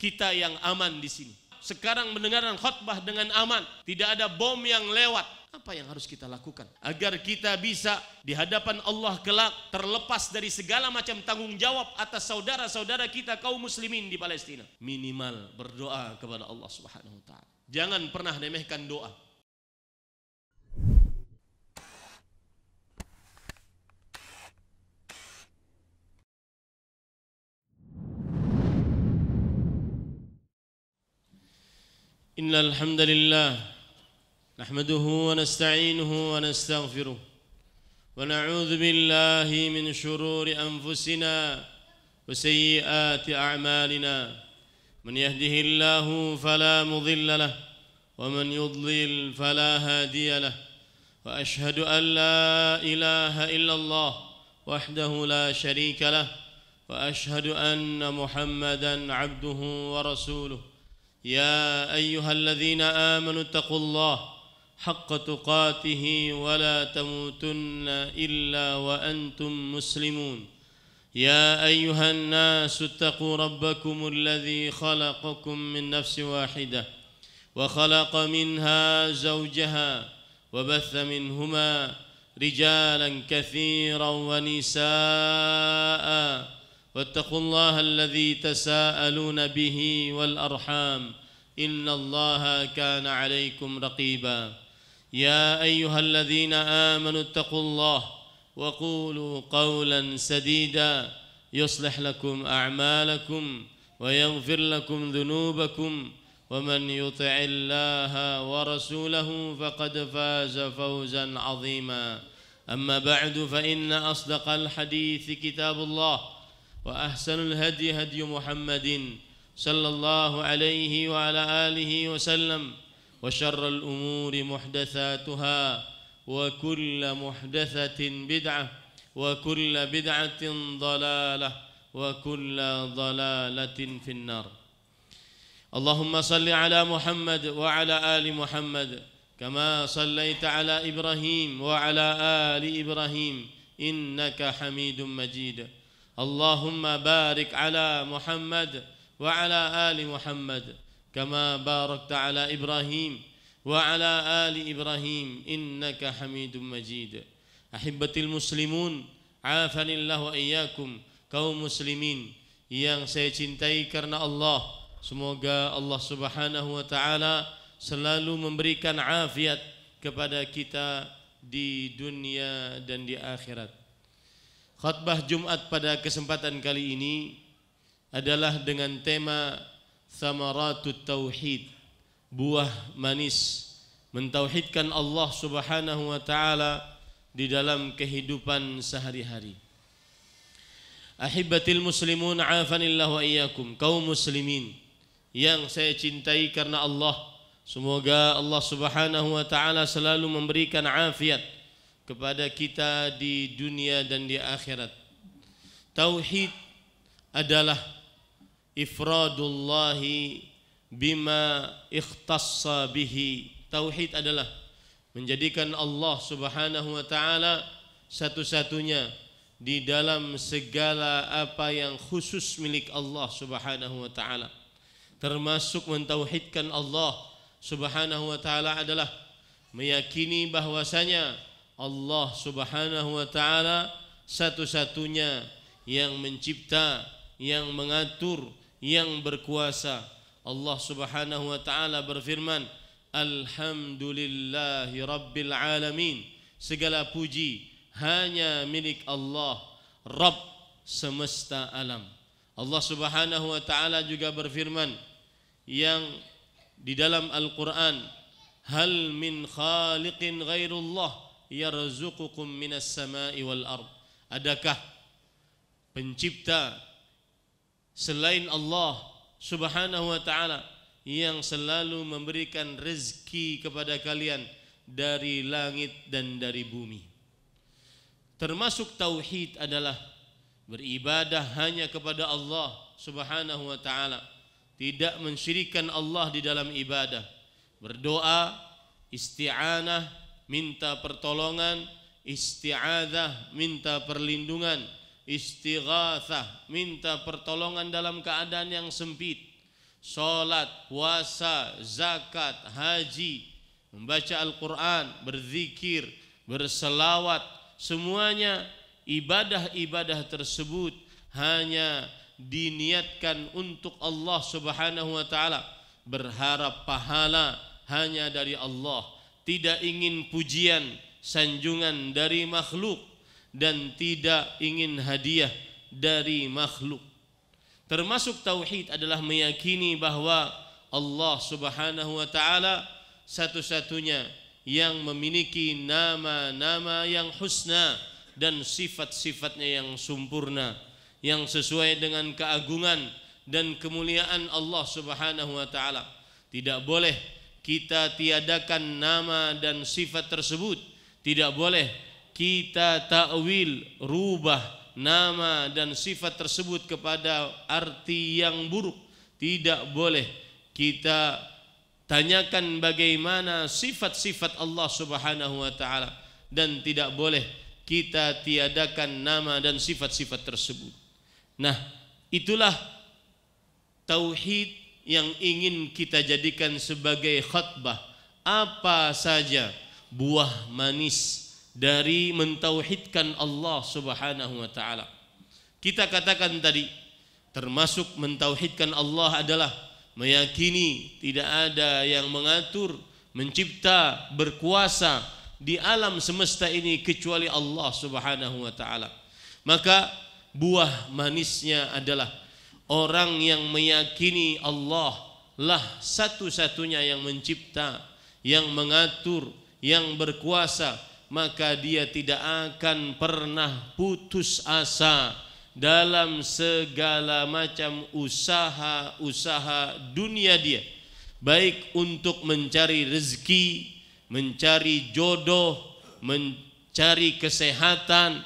kita yang aman di sini. Sekarang mendengarkan khutbah dengan aman, tidak ada bom yang lewat. Apa yang harus kita lakukan agar kita bisa di hadapan Allah kelak terlepas dari segala macam tanggung jawab atas saudara-saudara kita kaum muslimin di Palestina? Minimal berdoa kepada Allah Subhanahu wa taala. Jangan pernah remehkan doa. Innal hamdalillah nahmaduhu wa nasta'inuhu wa nastaghfiruh wa na'udzu billahi min shururi anfusina wa sayyiati a'malina man yahdihillahu fala mudilla lahu wa man yudlil fala hadiya lahu wa ashhadu an la ilaha illallah wahdahu la sharika lahu wa ashhadu anna Muhammadan 'abduhu wa rasuluh. يا أيها الذين آمنوا اتقوا الله حق تقاته ولا تموتن إلا وأنتم مسلمون. يا أيها الناس اتقوا ربكم الذي خلقكم من نفس واحدة وخلق منها زوجها وبث منهما رجالا كثيرا ونساء واتقوا الله الذي تساءلون به والأرحام إن الله كان عليكم رقيبا. يا أيها الذين آمنوا اتقوا الله وقولوا قولا سديدا يصلح لكم أعمالكم ويغفر لكم ذنوبكم ومن يطع الله ورسوله فقد فاز فوزا عظيما. أما بعد فإن أصدق الحديث كتاب الله وأحسن الهدي هدي محمد صلى الله عليه وعلى آله وسلم وشر الأمور محدثاتها وكل محدثة بدعة وكل بدعة ضلالة وكل ضلالة في النار. اللهم صل على محمد وعلى آل محمد كما صليت على إبراهيم وعلى آل إبراهيم إنك حميد مجيد. اللهم بارك على محمد وعلى آل محمد كما باركت على إبراهيم وعلى آل إبراهيم إنك حميد مجيد. أحبتي المسلمون عافاني الله وإياكم kaum muslimin yang saya cintai karena Allah, semoga Allah Subhanahu wa taala selalu memberikan afiat kepada kita di dunia dan di akhirat. Khutbah Jumat pada kesempatan kali ini adalah dengan tema Thamaratut Tauhid, buah manis mentauhidkan Allah Subhanahu wa taala di dalam kehidupan sehari-hari. Ahibbatil muslimun afanillahu wa iyyakum, kaum muslimin yang saya cintai karena Allah, semoga Allah Subhanahu wa taala selalu memberikan afiat kepada kita di dunia dan di akhirat. Tauhid adalah ifradullahi bima ikhtassa bihi. Tauhid adalah menjadikan Allah Subhanahu wa taala satu-satunya di dalam segala apa yang khusus milik Allah Subhanahu wa taala. Termasuk mentauhidkan Allah Subhanahu wa taala adalah meyakini bahwasanya Allah Subhanahu wa taala satu-satunya yang mencipta, yang mengatur, yang berkuasa. Allah Subhanahu wa taala berfirman, Alhamdulillahi Rabbil Alamin. Segala puji hanya milik Allah, Rabb semesta alam. Allah Subhanahu wa taala juga berfirman yang di dalam Al-Qur'an, hal min khaliqin ghairullah yarzuqukum minas sama'i wal ard. Adakah pencipta selain Allah Subhanahu wa taala yang selalu memberikan rezeki kepada kalian dari langit dan dari bumi? Termasuk tauhid adalah beribadah hanya kepada Allah Subhanahu wa taala, tidak mensyirikkan Allah di dalam ibadah. Berdoa, isti'anah, minta pertolongan, isti'adzah, minta perlindungan, istighatsah, minta pertolongan dalam keadaan yang sempit. Salat, puasa, zakat, haji, membaca Al-Quran, berzikir, berselawat, semuanya ibadah-ibadah tersebut hanya diniatkan untuk Allah Subhanahu wa taala, berharap pahala hanya dari Allah, tidak ingin pujian, sanjungan dari makhluk, dan tidak ingin hadiah dari makhluk. Termasuk tauhid adalah meyakini bahwa Allah Subhanahu wa taala satu-satunya yang memiliki nama-nama yang husna dan sifat-sifatnya yang sempurna, yang sesuai dengan keagungan dan kemuliaan Allah Subhanahu wa taala. Tidak boleh kita tiadakan nama dan sifat tersebut. Tidak boleh kita takwil, rubah nama dan sifat tersebut kepada arti yang buruk. Tidak boleh kita tanyakan bagaimana sifat-sifat Allah Subhanahu wa taala, dan tidak boleh kita tiadakan nama dan sifat-sifat tersebut. Nah, itulah tauhid yang ingin kita jadikan sebagai khutbah. Apa saja buah manis dari mentauhidkan Allah Subhanahu wa taala. Kita katakan tadi, termasuk mentauhidkan Allah adalah meyakini tidak ada yang mengatur, mencipta, berkuasa di alam semesta ini kecuali Allah Subhanahu wa taala. Maka buah manisnya adalah orang yang meyakini Allah lah satu-satunya yang mencipta, yang mengatur, yang berkuasa, maka dia tidak akan pernah putus asa dalam segala macam usaha-usaha dunia dia, baik untuk mencari rezeki, mencari jodoh, mencari kesehatan,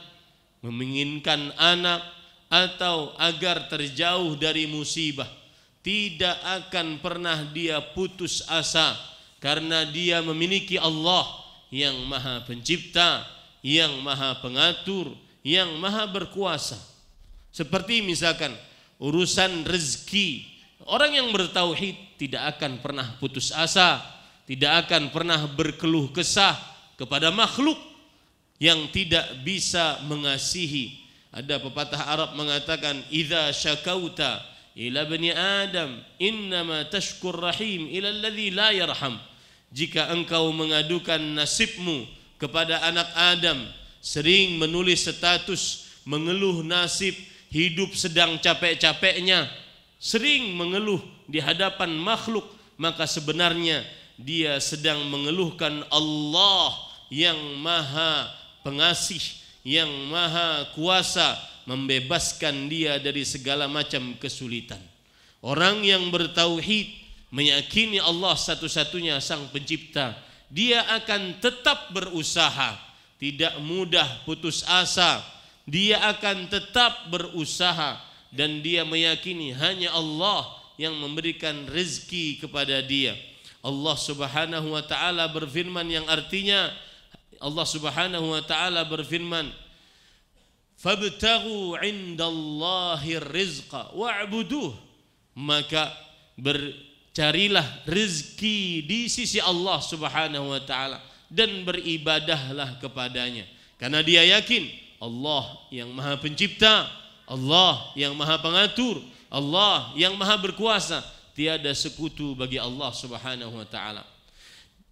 menginginkan anak, atau agar terjauh dari musibah. Tidak akan pernah dia putus asa, karena dia memiliki Allah yang maha pencipta, yang maha pengatur, yang maha berkuasa. Seperti misalkan urusan rezeki, orang yang bertauhid tidak akan pernah putus asa, tidak akan pernah berkeluh kesah kepada makhluk yang tidak bisa mengasihi. Ada pepatah Arab mengatakan, idza syakauta ila bani Adam innama tashkur rahim ila alladhi la yarham. Jika engkau mengadukan nasibmu kepada anak Adam, sering menulis status mengeluh nasib, hidup sedang capek-capeknya, sering mengeluh di hadapan makhluk, maka sebenarnya dia sedang mengeluhkan Allah yang maha pengasih, yang maha kuasa membebaskan dia dari segala macam kesulitan. Orang yang bertauhid meyakini Allah satu-satunya sang pencipta, dia akan tetap berusaha, tidak mudah putus asa. Dia akan tetap berusaha, dan dia meyakini hanya Allah yang memberikan rezeki kepada dia. Allah Subhanahu wa taala berfirman, yang artinya Allah Subhanahu wa taala berfirman, fabtaghu 'indallahi rizqa wa'buduh, maka carilah rezeki di sisi Allah Subhanahu wa taala dan beribadahlah kepadanya, karena dia yakin Allah yang maha pencipta, Allah yang maha pengatur, Allah yang maha berkuasa, tiada sekutu bagi Allah Subhanahu wa taala.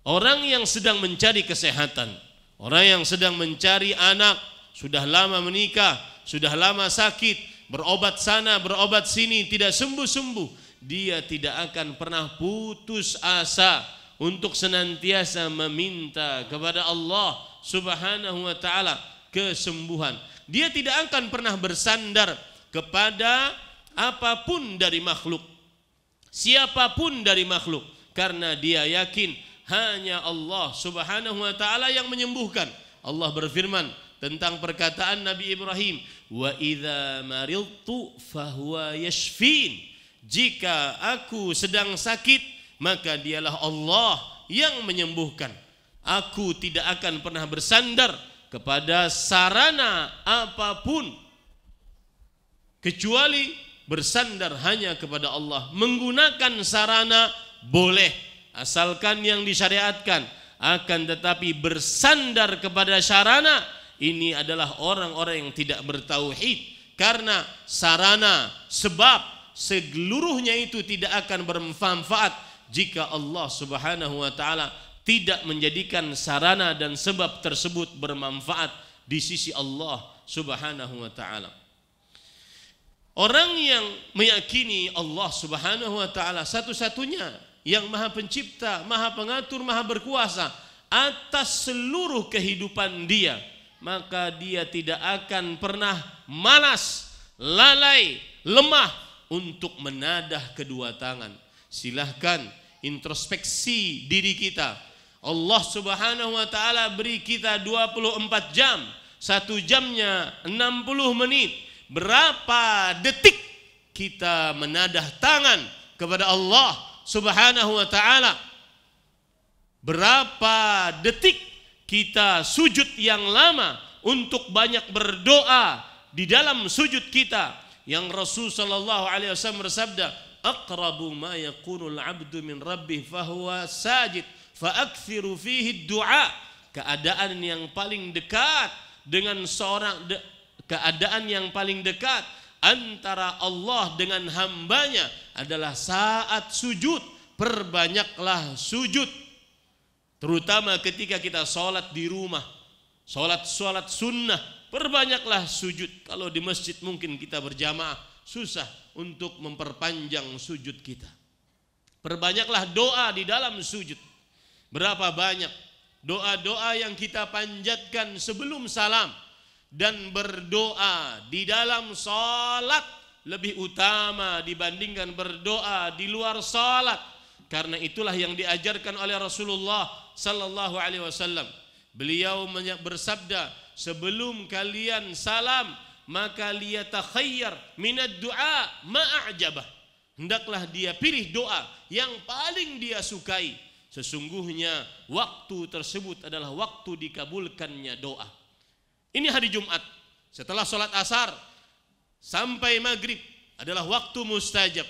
Orang yang sedang mencari kesehatan, orang yang sedang mencari anak, sudah lama menikah, sudah lama sakit, berobat sana, berobat sini, tidak sembuh-sembuh, dia tidak akan pernah putus asa untuk senantiasa meminta kepada Allah Subhanahu wa taala kesembuhan. Dia tidak akan pernah bersandar kepada apapun dari makhluk, siapapun dari makhluk, karena dia yakin hanya Allah Subhanahu wa taala yang menyembuhkan. Allah berfirman tentang perkataan Nabi Ibrahim, wa idza maridtu fahuwa yashfin. Jika aku sedang sakit, maka dialah Allah yang menyembuhkan. Aku tidak akan pernah bersandar kepada sarana apapun kecuali bersandar hanya kepada Allah. Menggunakan sarana boleh, asalkan yang disyariatkan. Akan tetapi bersandar kepada sarana, ini adalah orang-orang yang tidak bertauhid. Karena sarana, sebab, seluruhnya itu tidak akan bermanfaat jika Allah Subhanahu wa ta'ala tidak menjadikan sarana dan sebab tersebut bermanfaat di sisi Allah Subhanahu wa ta'ala. Orang yang meyakini Allah Subhanahu wa ta'ala satu-satunya yang Maha Pencipta, Maha Pengatur, Maha Berkuasa atas seluruh kehidupan dia, maka dia tidak akan pernah malas, lalai, lemah untuk menadah kedua tangan. Silahkan introspeksi diri kita. Allah Subhanahu wa ta'ala beri kita 24 jam, 1 jamnya 60 menit. Berapa detik kita menadah tangan kepada Allah Subhanahu wa ta'ala? Berapa detik kita sujud yang lama untuk banyak berdoa di dalam sujud kita, yang Rasul sallallahu alaihi wasallam bersabda, aqrabu ma yakunul 'abdu min rabbih fahuwa sajid faakthiru fihi du'a. Keadaan yang paling dekat dengan keadaan yang paling dekat antara Allah dengan hambanya adalah saat sujud. Perbanyaklah sujud, terutama ketika kita sholat di rumah, sholat sunnah, perbanyaklah sujud. Kalau di masjid mungkin kita berjamaah, susah untuk memperpanjang sujud kita. Perbanyaklah doa di dalam sujud. Berapa banyak doa-doa yang kita panjatkan sebelum salam, dan berdoa di dalam sholat lebih utama dibandingkan berdoa di luar sholat. Karena itulah yang diajarkan oleh Rasulullah sallallahu alaihi wasallam. Beliau bersabda, sebelum kalian salam maka liyatakhayyar minad du'a ma'ajabah. Hendaklah dia pilih doa yang paling dia sukai. Sesungguhnya waktu tersebut adalah waktu dikabulkannya doa. Ini hari Jumat, setelah sholat asar sampai maghrib adalah waktu mustajab.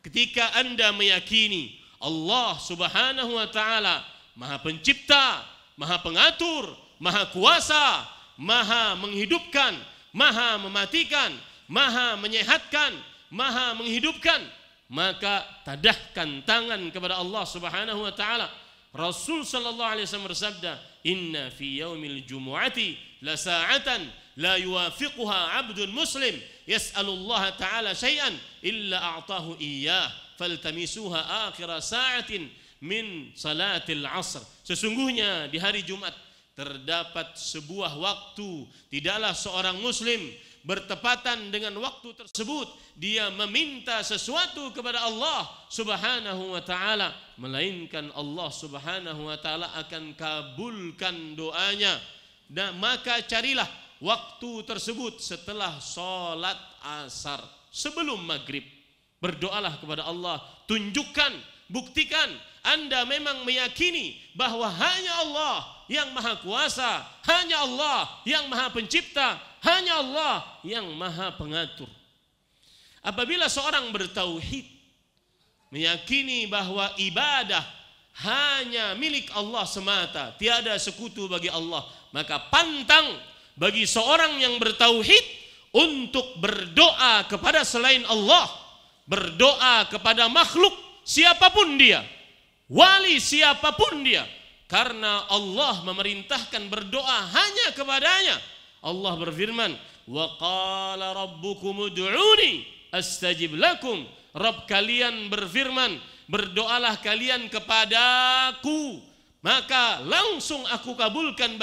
Ketika Anda meyakini Allah Subhanahu wa ta'ala Maha Pencipta, Maha Pengatur, Maha Kuasa, Maha Menghidupkan, Maha Mematikan, Maha Menyehatkan, Maha Menghidupkan, maka tadahkan tangan kepada Allah Subhanahu wa ta'ala. Rasul sallallahu alaihi wasallam bersabda, inna fi yaumil jumu'ati la sa'atan la yuwafiquha 'abdun muslim yas'alullaha ta'ala syai'an illa a'tahu iyyah faltamisuha akhir sa'atin min salatil asr. Sesungguhnya di hari Jumat terdapat sebuah waktu, tidaklah seorang muslim bertepatan dengan waktu tersebut dia meminta sesuatu kepada Allah Subhanahu wa ta'ala, melainkan Allah Subhanahu wa ta'ala akan kabulkan doanya. Dan maka carilah waktu tersebut setelah sholat asar, sebelum maghrib. Berdoalah kepada Allah, tunjukkan, buktikan Anda memang meyakini bahwa hanya Allah yang Maha Kuasa, hanya Allah yang Maha Pencipta, hanya Allah yang Maha Pengatur. Apabila seorang bertauhid, meyakini bahwa ibadah hanya milik Allah semata, tiada sekutu bagi Allah, maka pantang bagi seorang yang bertauhid untuk berdoa kepada selain Allah, berdoa kepada makhluk siapapun dia, wali siapapun dia, karena Allah memerintahkan berdoa hanya kepadanya. Allah berfirman, wa qala rabbukum ud'uni astajib lakum. Rabb kalian berfirman, berdoalah kalian kepadaku, maka langsung aku kabulkan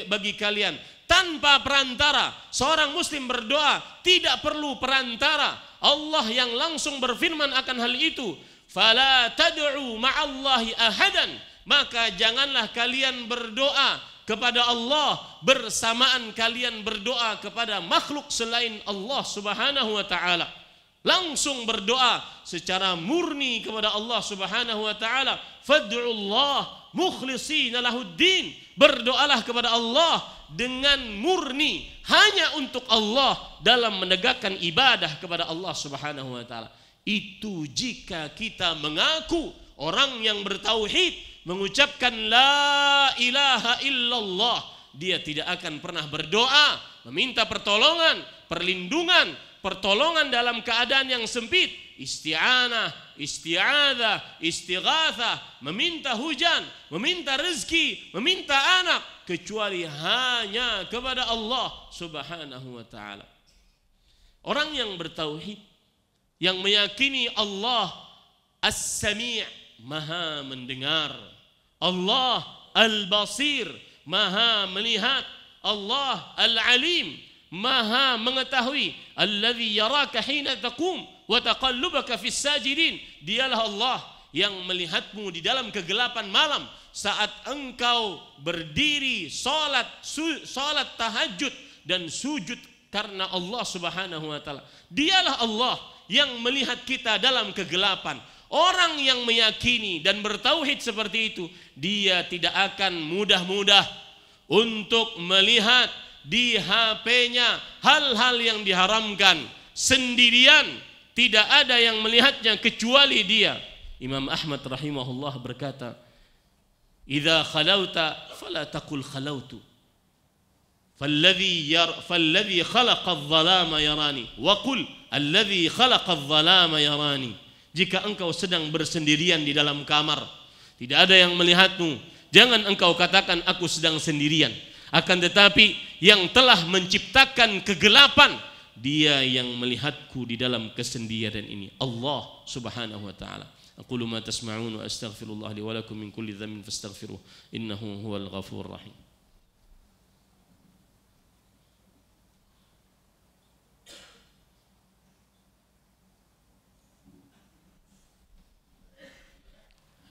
bagi kalian tanpa perantara. Seorang muslim berdoa tidak perlu perantara. Allah yang langsung berfirman akan hal itu, fala tad'u ma'allahi ahadan, maka janganlah kalian berdoa kepada Allah bersamaan kalian berdoa kepada makhluk selain Allah Subhanahu wa ta'ala. Langsung berdoa secara murni kepada Allah Subhanahu wa ta'ala. Fad'ullah mukhlishina lahuddin, berdoalah kepada Allah dengan murni hanya untuk Allah dalam menegakkan ibadah kepada Allah Subhanahu wa taala. Itu jika kita mengaku orang yang bertauhid, mengucapkan la ilaha illallah, dia tidak akan pernah berdoa meminta pertolongan, perlindungan, pertolongan dalam keadaan yang sempit, isti'anah, isti'adzah, istighatsah, meminta hujan, meminta rezeki, meminta anak, kecuali hanya kepada Allah Subhanahu wa taala. Orang yang bertauhid, yang meyakini Allah As-Sami', Maha mendengar, Allah Al-Basir, Maha melihat, Allah Al-Alim, Maha mengetahui, alladzi yaraka hina taqum wa taqallubaka fis sajidin. Dialah Allah yang melihatmu di dalam kegelapan malam saat engkau berdiri salat tahajud dan sujud karena Allah Subhanahu wa taala. Dialah Allah yang melihat kita dalam kegelapan. Orang yang meyakini dan bertauhid seperti itu, dia tidak akan mudah-mudah untuk melihat di HP-nya hal-hal yang diharamkan sendirian. Tidak ada yang melihatnya kecuali dia. Imam Ahmad rahimahullah berkata, "Idza khalauta fala taqul khalautu. Falladhi khalaqa adh-dhalama yarani wa qul alladhi khalaqa adh-dhalama yarani." Jika engkau sedang bersendirian di dalam kamar, tidak ada yang melihatmu, jangan engkau katakan aku sedang sendirian. Akan tetapi yang telah menciptakan kegelapan, dia yang melihatku di dalam kesendirian ini, Allah Subhanahu wa taala. Aqulu ma tasma'un wa astaghfirullah li wa lakum min kulli dhanbin fastaghfiruh innahu huwal ghafurur rahim.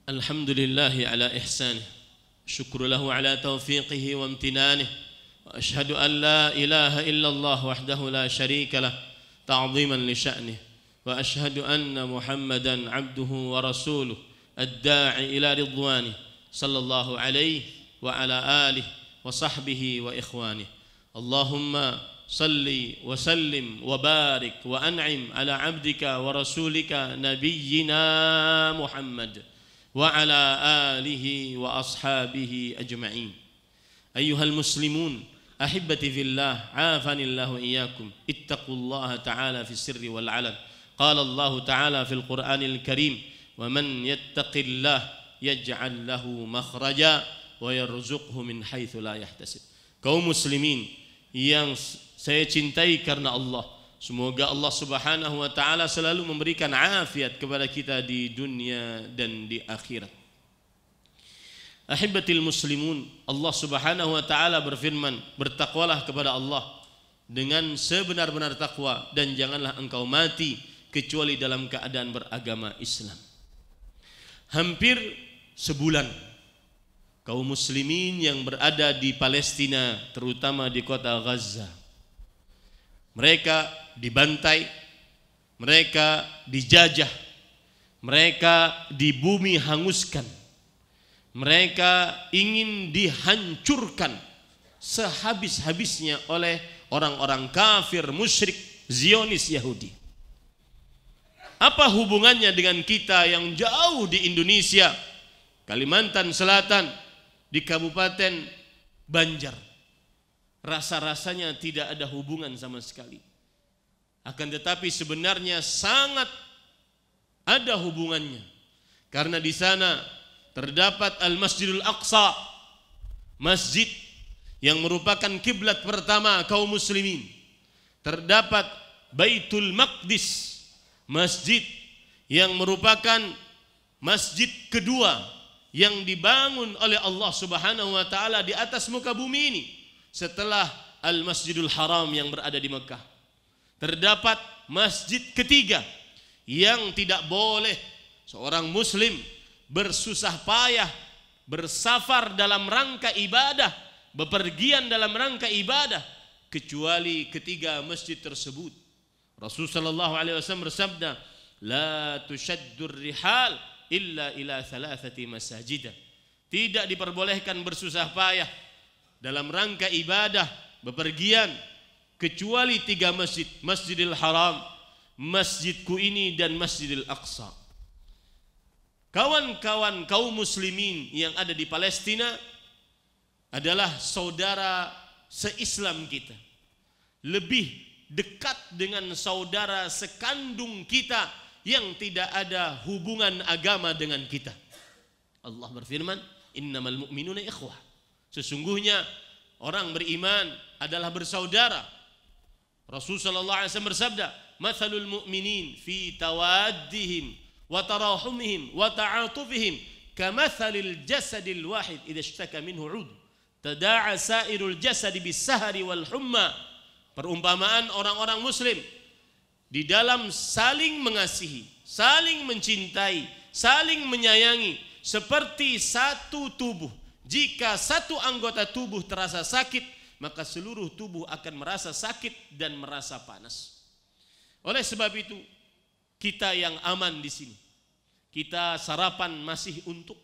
Alhamdulillahi ala ihsanih, syukru lahu ala taufiqihi wa amtinanihi, wa ashhadu an la ilaha illallah wahdahu la syarika lah ta'ziman li sya'nih, wa ashhadu anna Muhammadan abduhu wa rasuluh ad-da'i ila ridwanih sallallahu alaihi wa ala alihi wa sahbihi wa ikhwanih. Allahumma salli wa sallim wa barik wa an'im ala abdika wa rasulika nabiyyina Muhammad wa ala alihi wa ashabihi ajma'in. Ayyuhal muslimun ahibbati fillah, afanillahu iyyakum, ittaqullaha ta'ala fi sirri wal 'alan. Qala Allah ta'ala fil Qur'anil Karim, wa man yattaqillah yaj'al lahu makhraja wa yarzuqhu min haitsu la yahtasib. Kaum muslimin yang saya cintai karena Allah, semoga Allah Subhanahu wa taala selalu memberikan afiat kepada kita di dunia dan di akhirat. Ahibatil muslimun, Allah Subhanahu wa taala berfirman, bertakwalah kepada Allah dengan sebenar-benar takwa dan janganlah engkau mati kecuali dalam keadaan beragama Islam. Hampir sebulan kaum muslimin yang berada di Palestina, terutama di kota Gaza, mereka dibantai, mereka dijajah, mereka di bumi hanguskan, mereka ingin dihancurkan sehabis-habisnya oleh orang-orang kafir, musyrik, Zionis, Yahudi. Apa hubungannya dengan kita yang jauh di Indonesia, Kalimantan Selatan, di Kabupaten Banjar? Rasa-rasanya tidak ada hubungan sama sekali. Akan tetapi sebenarnya sangat ada hubungannya. Karena di sana terdapat Al-Masjidul Aqsa, masjid yang merupakan kiblat pertama kaum muslimin. Terdapat Baitul Maqdis, masjid yang merupakan masjid kedua yang dibangun oleh Allah Subhanahu wa taala di atas muka bumi ini setelah Al-Masjidul Haram yang berada di Mekah. Terdapat masjid ketiga yang tidak boleh seorang muslim bersusah payah bersafar dalam rangka ibadah, bepergian dalam rangka ibadah kecuali ketiga masjid tersebut. Rasulullah sallallahu alaihi wasallam bersabda, "La tushaddur rihal illa ila thalathati masajid." tidak diperbolehkan bersusah payah dalam rangka ibadah bepergian kecuali 3 masjid, Masjidil Haram, Masjidku ini, dan Masjidil Aqsa. Kawan-kawan kaum muslimin yang ada di Palestina adalah saudara se-Islam kita, lebih dekat dengan saudara sekandung kita yang tidak ada hubungan agama dengan kita. Allah berfirman, innamal mu'minuna ikhwah. Sesungguhnya orang beriman adalah bersaudara. Rasul sallallahu alaihi wasallam bersabda, mathalul mu'minin fi tawaddihim wa tarahumihim wa ta'atufihim kamathalil jasadil wahid idza ishtaka minhu 'ud tada'a sairul jasadi bis-sahari wal humma. Perumpamaan orang-orang muslim di dalam saling mengasihi, saling mencintai, saling menyayangi seperti satu tubuh. Jika satu anggota tubuh terasa sakit, maka seluruh tubuh akan merasa sakit dan merasa panas. Oleh sebab itu, kita yang aman di sini, kita sarapan masih untuk,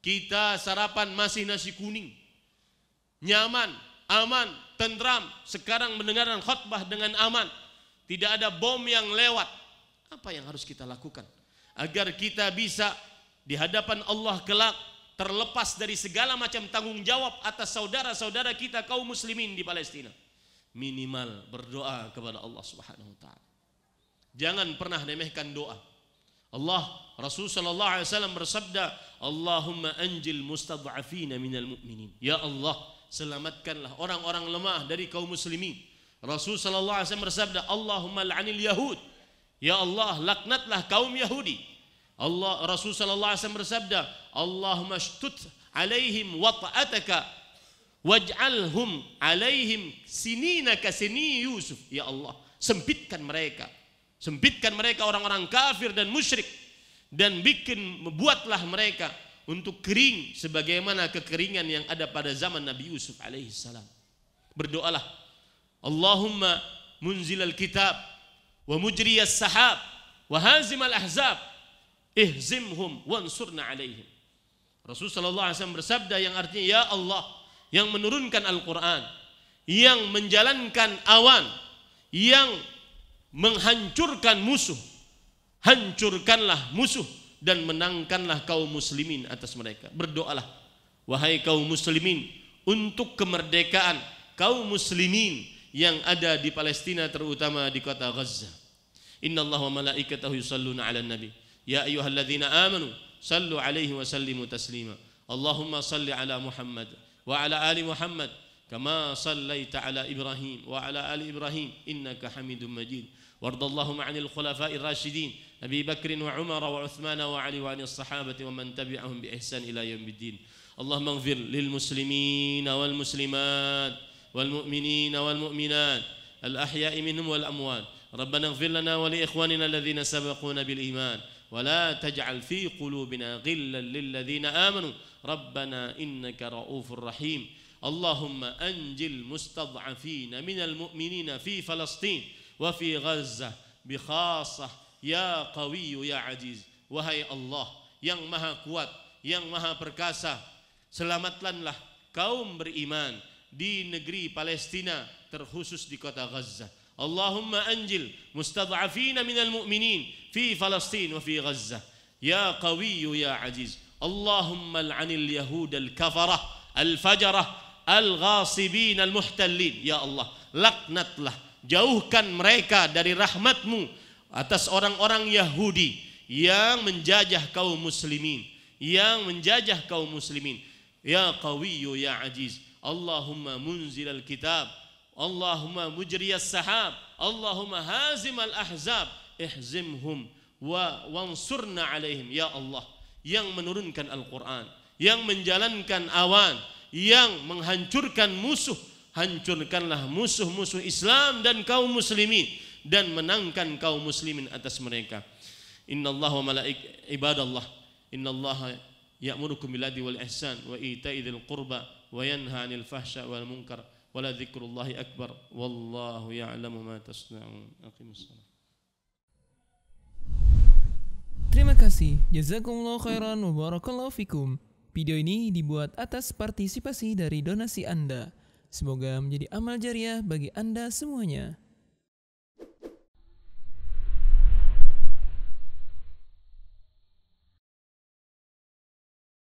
kita sarapan masih nasi kuning, nyaman, aman, tentram. Sekarang mendengarkan khutbah dengan aman, tidak ada bom yang lewat. Apa yang harus kita lakukan agar kita bisa di hadapan Allah kelak terlepas dari segala macam tanggung jawab atas saudara-saudara kita kaum muslimin di Palestina? Minimal berdoa kepada Allah Subhanahu wa taala. Jangan pernah remehkan doa. Rasul sallallahu alaihi wasallam bersabda, Allahumma anjil mustad'afina minal mu'minin. Ya Allah, selamatkanlah orang-orang lemah dari kaum muslimin. Rasul sallallahu alaihi wasallam bersabda, Allahumma al'anil yahud. Ya Allah, laknatlah kaum Yahudi. Rasul sallallahu alaihi wasallam bersabda, Allahumma shtut alaihim wata'ataka waj'alhum alaihim sinina ka sini Yusuf. Ya Allah, sempitkan mereka orang-orang kafir dan musyrik, dan buatlah mereka untuk kering sebagaimana kekeringan yang ada pada zaman Nabi Yusuf alaihi salam. Berdoalah, Allahumma munzilal kitab wa mujriyas sahab wa hazimal ahzab ihzimhum wansurna alaihim. Rasul sallallahu alaihi wasallam bersabda yang artinya, ya Allah yang menurunkan Al-Quran, yang menjalankan awan, yang menghancurkan musuh, hancurkanlah musuh dan menangkanlah kaum muslimin atas mereka. Berdoalah, wahai kaum muslimin, untuk kemerdekaan kaum muslimin yang ada di Palestina, terutama di kota Gaza. Innallaha wa malaikatahu yusalluna 'alan nabi ya ayyuhalladzina amanu sallu 'alaihi wa sallimu taslima. Allahumma salli 'ala Muhammad wa 'ala ali Muhammad kama sallaita 'ala Ibrahim wa 'ala ali Ibrahim innaka Hamidum Majid. Wardallahumma 'anil khulafa'ir rasyidin Abi Bakr wa Umar wa Uthman wa Ali wa 'anil sahabati wa man tabi'ahum bi ihsan ila yaumiddin. Allahumma ighfir lil muslimin wal muslimat wal mu'minin wal mu'minat al ahya'i minhum wal amwat. Rabbana ighfir lana wa li ikhwanina alladhina sabaquna bil iman wa la taj'al fi qulubina ghillan lil ladzina amanu rabbana innaka ra'ufur rahim. Allahumma anjil mustad'afina minal mu'minina fi Falastin wa fi Gaza bi khassah ya qawiyyu ya aziz. Wahai Allah yang maha kuat, yang maha perkasa, selamatkanlah kaum beriman di negeri Palestina, terkhusus di kota Gaza. Allahumma anjil mustad'afina minal mu'minin fi Falastin wa fi Gaza ya qawiyyu ya aziz. Allahumma al'anil yahud al-kafarah al-fajarah al-ghasibin al-muhtallin. Ya Allah, laknatlah, jauhkan mereka dari rahmatmu atas orang-orang Yahudi yang menjajah kaum muslimin, ya qawiyyu ya aziz. Allahumma munzilal kitab, Allahumma mujriyas sahab, Allahumma hazimal ahzab ihzimhum wansurna alaihim. Ya Allah yang menurunkan Al-Quran, yang menjalankan awan, yang menghancurkan musuh, hancurkanlah musuh-musuh Islam dan kaum muslimin, dan menangkan kaum muslimin atas mereka. Innallaha wa ibadallah, innallaha ya'murukum bil adli wal ihsan wa ita'i dzil qurba wa yanha 'anil fahsya wal munkar wa la dzikrullahi akbar wallahu ya'lamu ma tasna'un. Aqimussalam. Terima kasih. Jazakumullahu khairan wa barakallahu fikum. Video ini dibuat atas partisipasi dari donasi Anda. Semoga menjadi amal jariah bagi Anda semuanya.